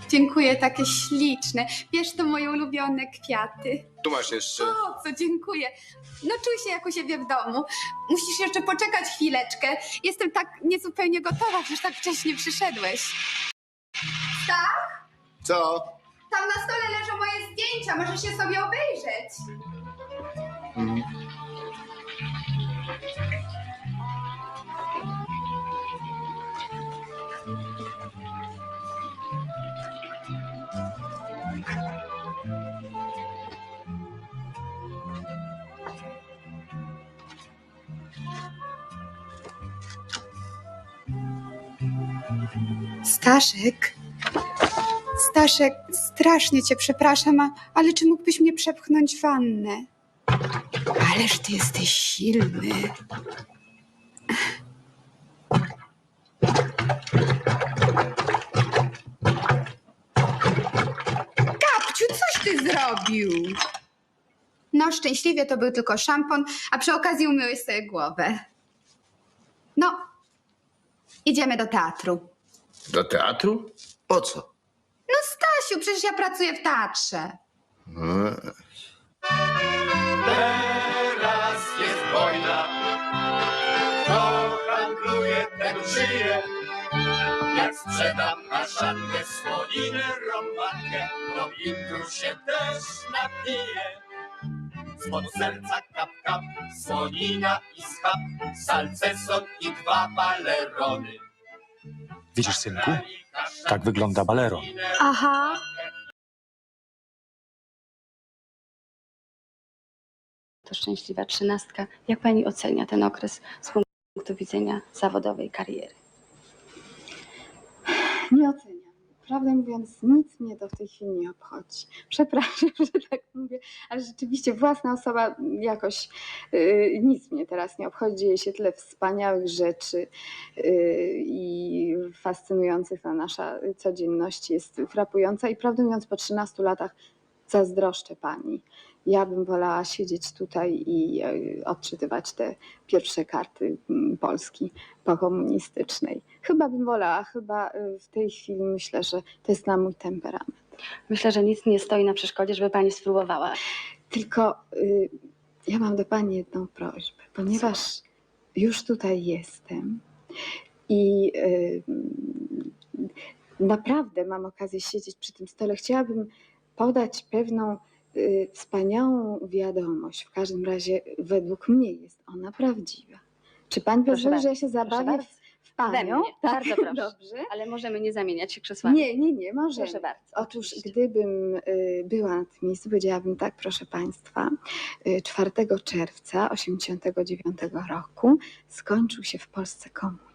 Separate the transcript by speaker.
Speaker 1: Dziękuję, takie śliczne. Wiesz, to moje ulubione kwiaty.
Speaker 2: Tu masz jeszcze.
Speaker 1: O, co dziękuję. No czuj się jak u siebie w domu. Musisz jeszcze poczekać chwileczkę. Jestem tak niezupełnie gotowa, że tak wcześnie przyszedłeś. Tak?
Speaker 2: Co?
Speaker 1: Tam na stole leżą moje zdjęcia, możesz je sobie obejrzeć. Staszek? Staszek, strasznie cię przepraszam, ale czy mógłbyś mnie przepchnąć w wannę? Ależ ty jesteś silny. Kapciu, coś ty zrobił? No, szczęśliwie to był tylko szampon, a przy okazji umyłeś sobie głowę. No, idziemy do teatru.
Speaker 2: Do teatru? Po co?
Speaker 1: No, Stasiu, przecież ja pracuję w teatrze.
Speaker 3: Teraz jest wojna, kto handluje, ten żyje. Jak sprzedam na szatkę słoninę, romankę, to jutro się też napije. Spod serca kap, kap, słonina i schab, salceson i 2 balerony.
Speaker 4: Widzisz, synku? Tak wygląda baleron.
Speaker 1: Aha.
Speaker 5: To szczęśliwa 13. Jak pani ocenia ten okres z punktu widzenia zawodowej kariery?
Speaker 6: Nie oceniam. Prawdę mówiąc, nic mnie to w tej chwili nie obchodzi. Przepraszam, że tak mówię, ale rzeczywiście własna osoba jakoś nic mnie teraz nie obchodzi. Dzieje się tyle wspaniałych rzeczy i fascynujących, ta nasza codzienność jest frapująca i prawdę mówiąc, po 13 latach zazdroszczę pani. Ja bym wolała siedzieć tutaj i odczytywać te pierwsze karty Polski pokomunistycznej. Chyba bym wolała, chyba w tej chwili myślę, że to jest na mój temperament.
Speaker 5: Myślę, że nic nie stoi na przeszkodzie, żeby pani spróbowała.
Speaker 6: Tylko ja mam do pani jedną prośbę, ponieważ już tutaj jestem i naprawdę mam okazję siedzieć przy tym stole. Chciałabym podać pewną wspaniałą wiadomość. W każdym razie według mnie jest ona prawdziwa. Czy pani pozwoli, że ja się zabawię w panią? Tak,
Speaker 5: Bardzo proszę.
Speaker 6: Dobrze.
Speaker 5: Ale możemy nie zamieniać się krzesłami.
Speaker 6: Nie, możemy.
Speaker 5: Proszę bardzo.
Speaker 6: Otóż
Speaker 5: oczywiście.
Speaker 6: gdybym była na tym miejscu, powiedziałabym tak, proszę państwa, 4 czerwca 1989 roku skończył się w Polsce komunizm.